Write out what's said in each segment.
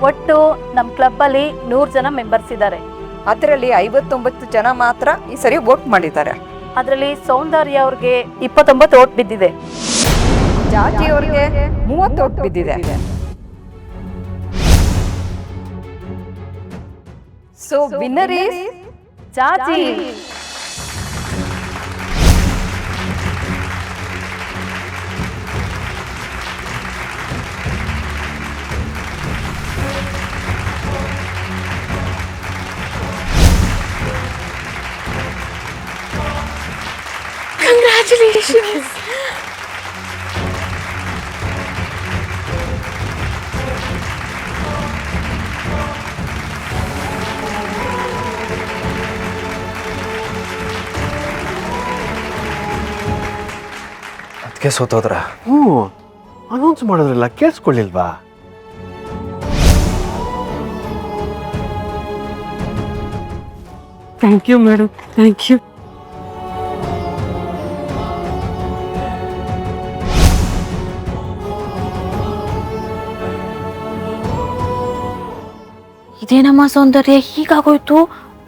ಒಟ್ಟು ನಮ್ಮ ಕ್ಲಬ್ಬಲ್ಲಿ 100 ಜನ ಮೆಂಬರ್ಸ್ ಇದ್ದಾರೆ. ಅದರಲ್ಲಿ 59 ಜನ ಮಾತ್ರ ಈ ಸರಿ ವೋಟ್ ಮಾಡಿದ್ದಾರೆ. ಅದರಲ್ಲಿ ಸೌಂದರ್ಯ ಅವ್ರಿಗೆ 29 ವೋಟ್ ಬಿದ್ದಿದೆ. ಜಾಜಿ ಅವ್ರಿಗೆ 30 ವೋಟ್ ಬಿದ್ದಿದೆ. So winner is Jaji. Congratulations. ಅದಕ್ಕೆ ಸೋತೋದ್ರ? ಅನೌನ್ಸ್ ಮಾಡೋದ್ರಲ್ಲ, ಕೇಳಿಸ್ಕೊಳ್ಳಿಲ್ವಾ? Thank you madam, thank you. ಇದೇನಮ್ಮ ಸೌಂದರ್ಯ, ಹೀಗಾಗೋಯ್ತು?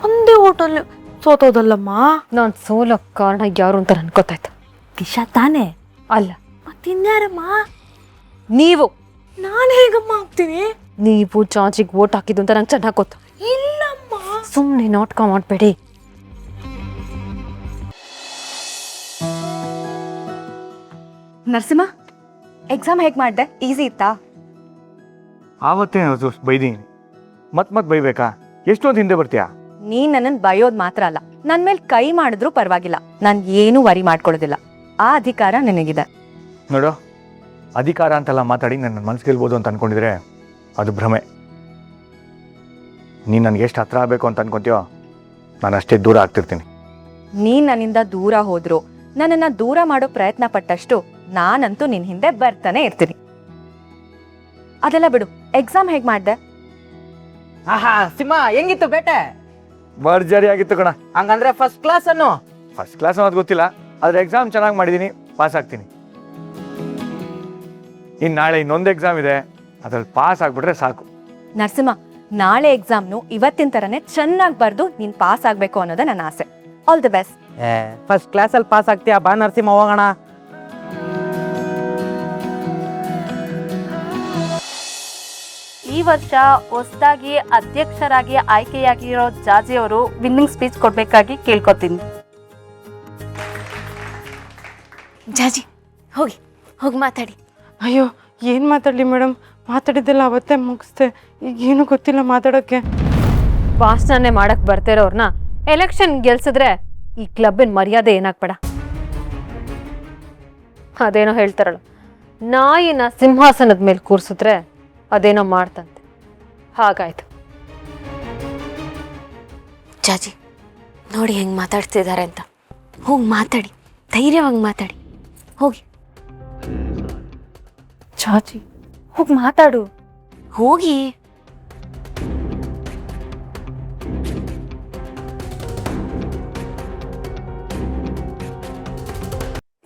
ಒಂದೇ ಓಟಲ್ಲಿ ಸೋತೋದಲ್ಲಮ್ಮ. ನಾನು ಸೋಲೋ ಕಾರಣ ಯಾರು ಅಂತ ಅನ್ಕೋತಾಯ್ತು. ದಿಶಾ ತಾನೇ? ಅಲ್ಲ, ಮತ್ತಿನ್ಯಾರಮ್ಮ? ನೀವು. ನಾನು ಹೇಗಮ್ಮ ಆಗ್ತೀನಿ? ನೀವು ಜಾಜಿಗೆ ವೋಟ್ ಹಾಕಿದ್ದು ಅಂತ ನಂಗೆ ಚೆನ್ನಾಗಿ ಗೊತ್ತು. ಇಲ್ಲಮ್ಮ. ಸುಮ್ಮನೆ ನಾಟಕ ಮಾಡಬೇಡಿ. ನರಸಿಂಹ, ಎಕ್ಸಾಮ್ ಹೇಗೆ ಮಾಡಿದೆ? ಈಸಿ ಇತ್ತಾ? ಆವತ್ತೇ ಬೈದೀನಿ, ಮತ್ತೆ ಬೈಬೇಕಾ? ಎಷ್ಟೊಂದು ಹಿಂದೆ ಬರ್ತೀಯಾ? ನೀನ್ ನನ್ನನ್ನು ಬಯೋದ್ ಮಾತ್ರ ಅಲ್ಲ, ನನ್ನ ಮೇಲೆ ಕೈ ಮಾಡಿದ್ರೂ ಪರವಾಗಿಲ್ಲ, ನಾನು ಏನೂ ವರಿ ಮಾಡ್ಕೊಳ್ಳೋದಿಲ್ಲ. ಆ ಅಧಿಕಾರ ನನಗಿದೆ. ನೋಡು, ಅಧಿಕಾರ ಅಂತೆಲ್ಲ ಮಾತಾಡಿ ನನ್ನ ಮನಸ್ಸು ಗೆಲ್ಬೋದು ಅಂತ ಅನ್ಕೊಂಡಿದ್ರೆ ಅದು ಭ್ರಮೆ. ನೀನು ನನಗೆ ಎಷ್ಟು ಹತ್ರ ಆಗಬೇಕು ಅಂತ ಅನ್ಕೊಂತೀಯೋ ನಾನು ಅಷ್ಟೇ ದೂರ ಆಗ್ತಿರ್ತೀನಿ. ನೀನ್ ನನ್ನಿಂದ ದೂರ ಹೋದ್ರು, ನನ್ನನ್ನು ದೂರ ಮಾಡೋ ಪ್ರಯತ್ನ ಪಟ್ಟಷ್ಟು ನಾನಂತೂ ನಿನ್ ಹಿಂದೆ ಬರ್ತಾನೆ ಇರ್ತೀನಿ. ಅದೆಲ್ಲ ಬಿಡು, ಎಕ್ಸಾಮ್ ಹೇಗೆ ಮಾಡಿದೆ? ಆಹಾ ಸಿಂಹ, ಹೆಂಗಿತ್ತು ಬೇಟೆ? ಭರ್ಜರಿ ಆಗಿತ್ತು ಕಣ. ಹಂಗಂದ್ರೆ ಫಸ್ಟ್ ಕ್ಲಾಸ್ ಅನ್ನು? ಫಸ್ಟ್ ಕ್ಲಾಸ್ ಅನ್ನೋದು ಗೊತ್ತಿಲ್ಲ, ಆದರೆ ಎಕ್ಸಾಮ್ ಚೆನ್ನಾಗಿ ಮಾಡಿದ್ದೀನಿ, ಪಾಸ್ ಆಗ್ತೀನಿ. ಇನ್ನು ನಾಳೆ ಇನ್ನೊಂದು ಎಕ್ಸಾಮ್ ಇದೆ, ಅದ್ರಲ್ಲಿ ಪಾಸ್ ಆಗ್ಬಿಟ್ರೆ ಸಾಕು. ನರಸಿಂಹ, ನಾಳೆ ಎಕ್ಸಾಮ್ನು ಇವತ್ತಿನ ಥರನೇ ಚೆನ್ನಾಗಿ ಬರೆದು ನೀನ್ ಪಾಸ್ ಆಗಬೇಕು ಅನ್ನೋದೇ ನನ್ನ ಆಸೆ. All the best. ಫಸ್ಟ್ ಕ್ಲಾಸಲ್ಲಿ ಪಾಸ್ ಆಗ್ತೀಯಾ? ಬಾ ನರಸಿಂಹ, ಹೋಗೋಣ. ಈ ವರ್ಷ ಹೊಸದಾಗಿ ಅಧ್ಯಕ್ಷರಾಗಿ ಆಯ್ಕೆಯಾಗಿರೋ ಜಾಜಿ ಅವರು ವಿನ್ನಿಂಗ್ ಸ್ಪೀಚ್ ಕೊಡ್ಬೇಕಾಗಿ ಕೇಳ್ಕೊತೀನಿ. ಜಾಜಿ, ಹೋಗಿ ಹೋಗಿ ಮಾತಾಡಿ. ಅಯ್ಯೋ, ಏನು ಮಾತಾಡಲಿ ಮೇಡಮ್? ಮಾತಾಡಿದ್ದೆಲ್ಲ ಅವತ್ತೇ ಮುಗಿಸ್ದೆ, ಈಗ ಏನು ಗೊತ್ತಿಲ್ಲ ಮಾತಾಡೋಕ್ಕೆ. ಭಾಷಣನೇ ಮಾಡಕ್ ಬರ್ತಿರೋರ್ನ ಎಲೆಕ್ಷನ್ ಗೆಲ್ಸಿದ್ರೆ ಈ ಕ್ಲಬ್ಬಿನ ಮರ್ಯಾದೆ ಏನಾಗ್ಬೇಡ. ಅದೇನೋ ಹೇಳ್ತಾರಲ್ಲ, ನಾಯಿನ ಸಿಂಹಾಸನದ ಮೇಲೆ ಕೂರ್ಸಿದ್ರೆ ಅದೇನೋ ಮಾಡ್ತಂತೆ, ಹಾಗಾಯ್ತು. ಜಾಜಿ, ನೋಡಿ ಹೆಂಗೆ ಮಾತಾಡ್ತಿದ್ದಾರೆ ಅಂತ. ಹೋಗಿ ಮಾತಾಡಿ, ಧೈರ್ಯವಾಗಿ ಮಾತಾಡಿ. ಹೋಗಿ ಜಾಜಿ, ಹೋಗಿ ಮಾತಾಡು. ಹೋಗಿ.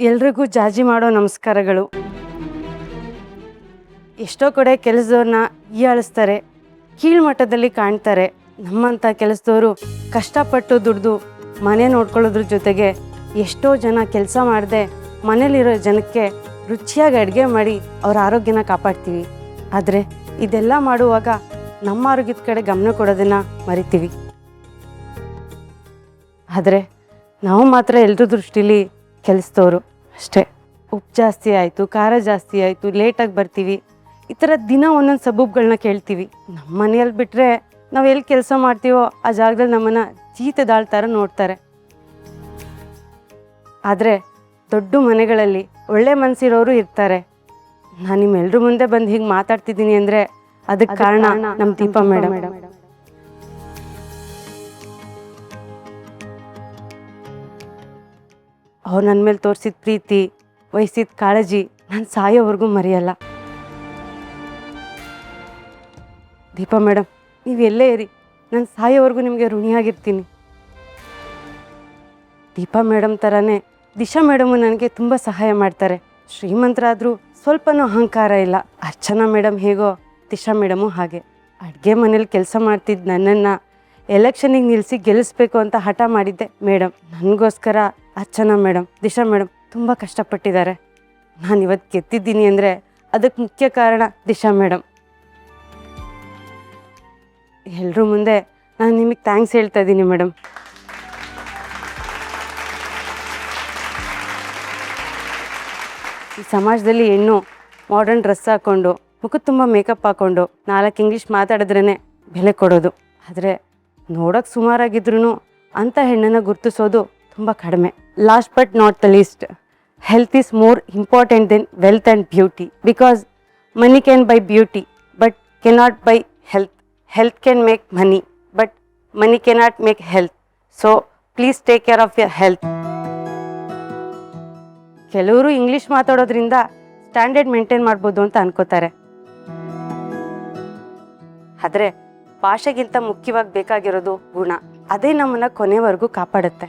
ಎಲ್ರಿಗೂ ಜಾಜಿ ಮಾಡೋ ನಮಸ್ಕಾರಗಳು. ಎಷ್ಟೋ ಕಡೆ ಕೆಲಸದವ್ರನ್ನ ಹೀಯಾಳಿಸ್ತಾರೆ, ಕೀಳ್ಮಟ್ಟದಲ್ಲಿ ಕಾಣ್ತಾರೆ. ನಮ್ಮಂಥ ಕೆಲಸದವರು ಕಷ್ಟಪಟ್ಟು ದುಡ್ದು ಮನೆ ನೋಡ್ಕೊಳ್ಳೋದ್ರ ಜೊತೆಗೆ ಎಷ್ಟೋ ಜನ ಕೆಲಸ ಮಾಡದೆ ಮನೇಲಿರೋ ಜನಕ್ಕೆ ರುಚಿಯಾಗಿ ಅಡುಗೆ ಮಾಡಿ ಅವ್ರ ಆರೋಗ್ಯನ ಕಾಪಾಡ್ತೀವಿ. ಆದರೆ ಇದೆಲ್ಲ ಮಾಡುವಾಗ ನಮ್ಮ ಆರೋಗ್ಯದ ಕಡೆ ಗಮನ ಕೊಡೋದನ್ನು ಮರಿತೀವಿ. ಆದರೆ ನಾವು ಮಾತ್ರ ಎಲ್ಲರ ದೃಷ್ಟಿಲಿ ಕೆಲಸದವರು ಅಷ್ಟೇ. ಉಪ್ಪು ಜಾಸ್ತಿ ಆಯಿತು, ಖಾರ ಜಾಸ್ತಿ ಆಯಿತು, ಲೇಟಾಗಿ ಬರ್ತೀವಿ, ಈ ಥರ ದಿನ ಒಂದೊಂದು ಸಬೂಬ್ಗಳನ್ನ ಕೇಳ್ತೀವಿ. ನಮ್ಮ ಮನೆಯಲ್ಲಿ ಬಿಟ್ಟರೆ ನಾವು ಎಲ್ಲಿ ಕೆಲಸ ಮಾಡ್ತೀವೋ ಆ ಜಾಗದಲ್ಲಿ ನಮ್ಮನ್ನು ಜೀತದಾಳ್ ಥರ ನೋಡ್ತಾರೆ. ಆದರೆ ದೊಡ್ಡ ಮನೆಗಳಲ್ಲಿ ಒಳ್ಳೆ ಮನಸ್ಸಿರೋರು ಇರ್ತಾರೆ. ನಾನು ನಿಮ್ಮೆಲ್ಲರ ಮುಂದೆ ಬಂದು ಹೀಗೆ ಮಾತಾಡ್ತಿದ್ದೀನಿ ಅಂದರೆ ಅದಕ್ಕೆ ಕಾರಣ ನಮ್ಮ ದೀಪ ಮೇಡಮ್. ಅವ್ರು ನನ್ನ ಮೇಲೆ ತೋರಿಸಿದ ಪ್ರೀತಿ, ವಹಿಸಿದ ಕಾಳಜಿ ನಾನು ಸಾಯೋವರೆಗೂ ಮರೆಯಲ್ಲ. ದೀಪಾ ಮೇಡಮ್, ನೀವು ಎಲ್ಲೇ ಇರಿ, ನಾನು ಸಾಯೋವರೆಗೂ ನಿಮಗೆ ಋಣಿಯಾಗಿರ್ತೀನಿ. ದೀಪಾ ಮೇಡಮ್ ಥರನೇ ದಿಶಾ ಮೇಡಮು ನನಗೆ ತುಂಬ ಸಹಾಯ ಮಾಡ್ತಾರೆ. ಶ್ರೀಮಂತರಾದರೂ ಸ್ವಲ್ಪನೂ ಅಹಂಕಾರ ಇಲ್ಲ. ಅರ್ಚನಾ ಮೇಡಮ್ ಹೇಗೋ ದಿಶಾ ಮೇಡಮು ಹಾಗೆ. ಅಡುಗೆ ಮನೇಲಿ ಕೆಲಸ ಮಾಡ್ತಿದ್ದ ನನ್ನನ್ನು ಎಲೆಕ್ಷನಿಗೆ ನಿಲ್ಲಿಸಿ ಗೆಲ್ಲಿಸ್ಬೇಕು ಅಂತ ಹಠ ಮಾಡಿದ್ದೆ ಮೇಡಮ್. ನನಗೋಸ್ಕರ ಅರ್ಚನಾ ಮೇಡಮ್, ದಿಶಾ ಮೇಡಮ್ ತುಂಬ ಕಷ್ಟಪಟ್ಟಿದ್ದಾರೆ. ನಾನು ಇವತ್ತು ಗೆದ್ದಿದ್ದೀನಿ ಅಂದರೆ ಅದಕ್ಕೆ ಮುಖ್ಯ ಕಾರಣ ದಿಶಾ ಮೇಡಮ್. ಎಲ್ಲರೂ ಮುಂದೆ ನಾನು ನಿಮಗೆ ಥ್ಯಾಂಕ್ಸ್ ಹೇಳ್ತಾ ಇದ್ದೀನಿ ಮೇಡಮ್. ಈ ಸಮಾಜದಲ್ಲಿ ಹೆಣ್ಣು ಮಾಡರ್ನ್ ಡ್ರೆಸ್ ಹಾಕ್ಕೊಂಡು ಮುಖಕ್ಕೆ ತುಂಬ ಮೇಕಪ್ ಹಾಕ್ಕೊಂಡು 4 ಇಂಗ್ಲೀಷ್ ಮಾತಾಡಿದ್ರೇ ಬೆಲೆ ಕೊಡೋದು. ಆದರೆ ನೋಡೋಕ್ಕೆ ಸುಮಾರಾಗಿದ್ರೂ ಅಂಥ ಹೆಣ್ಣನ್ನು ಗುರುತಿಸೋದು ತುಂಬ ಕಡಿಮೆ. Last but not the least, health is more important than wealth and beauty. Because money can buy beauty but cannot buy health. Health can make money but money cannot make health. So please take care of your health. ಕೆಲವರು English ಮಾತಾಡೋದ್ರಿಂದ standard maintain ಮಾಡ್ಬೋದು ಅಂತ ಅನ್ಕೋತಾರೆ. ಆದರೆ ಭಾಷೆಗಿಂತ ಮುಖ್ಯವಾಗಿ ಬೇಕಾಗಿರೋದು ಗುಣ. ಅದೇ ನಮ್ಮನ್ನು ಕೊನೆವರೆಗೂ ಕಾಪಾಡುತ್ತೆ.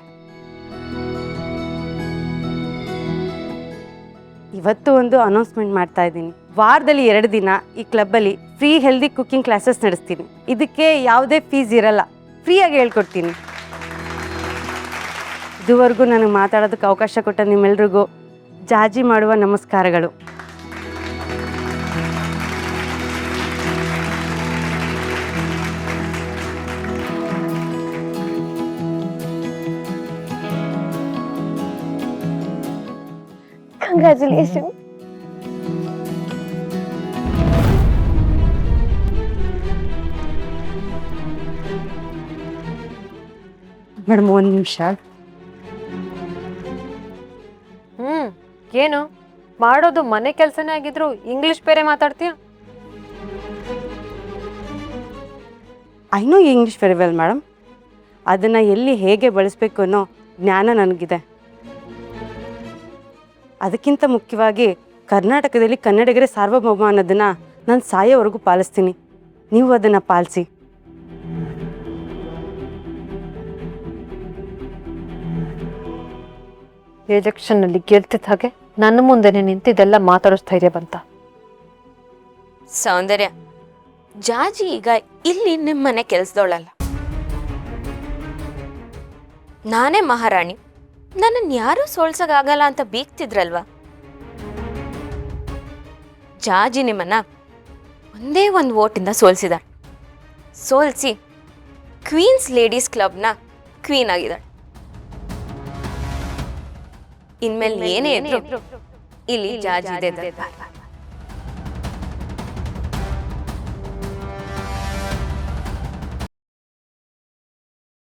ಇವತ್ತು ಒಂದು ಅನೌನ್ಸ್ಮೆಂಟ್ ಮಾಡ್ತಾ ಇದ್ದೀನಿ. ವಾರದಲ್ಲಿ 2 ದಿನ ಈ ಕ್ಲಬ್ಬಲ್ಲಿ ಫ್ರೀ ಹೆಲ್ದಿ ಕುಕ್ಕಿಂಗ್ ಕ್ಲಾಸಸ್ ನಡೆಸ್ತೀನಿ. ಇದಕ್ಕೆ ಯಾವುದೇ ಫೀಸ್ ಇರಲ್ಲ, ಫ್ರೀಯಾಗಿ ಹೇಳ್ಕೊಡ್ತೀನಿ. ಇದುವರೆಗೂ ನನಗೆ ಮಾತಾಡೋದಕ್ಕೆ ಅವಕಾಶ ಕೊಟ್ಟ ನಿಮ್ಮೆಲ್ರಿಗೂ ಜಾಜಿ ಮಾಡುವ ನಮಸ್ಕಾರಗಳು. ಕಂಗ್ರ್ಯಾಚುಲೇಷನ್. ಮೇಡಮ್ 1 ನಿಮಿಷ. ಏನು ಮಾಡೋದು ಮನೆ ಕೆಲಸನೇ ಆಗಿದ್ರು ಇಂಗ್ಲಿಷ್ ಬೇರೆ ಮಾತಾಡ್ತೀಯ? I know English very well madam. ಅದನ್ನು ಎಲ್ಲಿ ಹೇಗೆ ಬಳಸಬೇಕು ಅನ್ನೋ ಜ್ಞಾನ ನನಗಿದೆ. ಅದಕ್ಕಿಂತ ಮುಖ್ಯವಾಗಿ ಕರ್ನಾಟಕದಲ್ಲಿ ಕನ್ನಡಿಗರೇ ಸಾರ್ವಭೌಮ ಅನ್ನೋದನ್ನು ನಾನು ಸಾಯೋವರೆಗೂ ಪಾಲಿಸ್ತೀನಿ. ನೀವು ಅದನ್ನು ಪಾಲಿಸಿ. ಎಲೆಕ್ಷನ್ನಲ್ಲಿ ಗೆಲ್ತಿದ್ದ ಹಾಗೆ ನನ್ನ ಮುಂದೆನೆ ನಿಂತಿದ್ದೆಲ್ಲ ಮಾತಾಡೋ ಸ್ಥೈರ್ಯ ಬಂತ? ಸೌಂದರ್ಯ, ಜಾಜಿ ಈಗ ಇಲ್ಲಿ ನಿಮ್ಮನೆ ಕೆಲಸದವಳಲ್ಲ. ನಾನೇ ಮಹಾರಾಣಿ, ನನ್ನನ್ನು ಯಾರೂ ಸೋಲ್ಸಕ್ಕಾಗಲ್ಲ ಅಂತ ಬೀಗ್ತಿದ್ರಲ್ವಾ? ಜಾಜಿ ನಿಮ್ಮನ್ನ ಒಂದೇ ಒಂದು ವೋಟಿಂದ ಸೋಲ್ಸಿದಾಳೆ. ಸೋಲ್ಸಿ ಕ್ವೀನ್ಸ್ ಲೇಡೀಸ್ ಕ್ಲಬ್ನ ಕ್ವೀನ್ ಆಗಿದ್ದಾಳೆ. ಇನ್ಮೇಲೆ ಏನೇ ಇದ್ರು ಇಲ್ಲಿ ಜಾಜಿ ಇದೆ.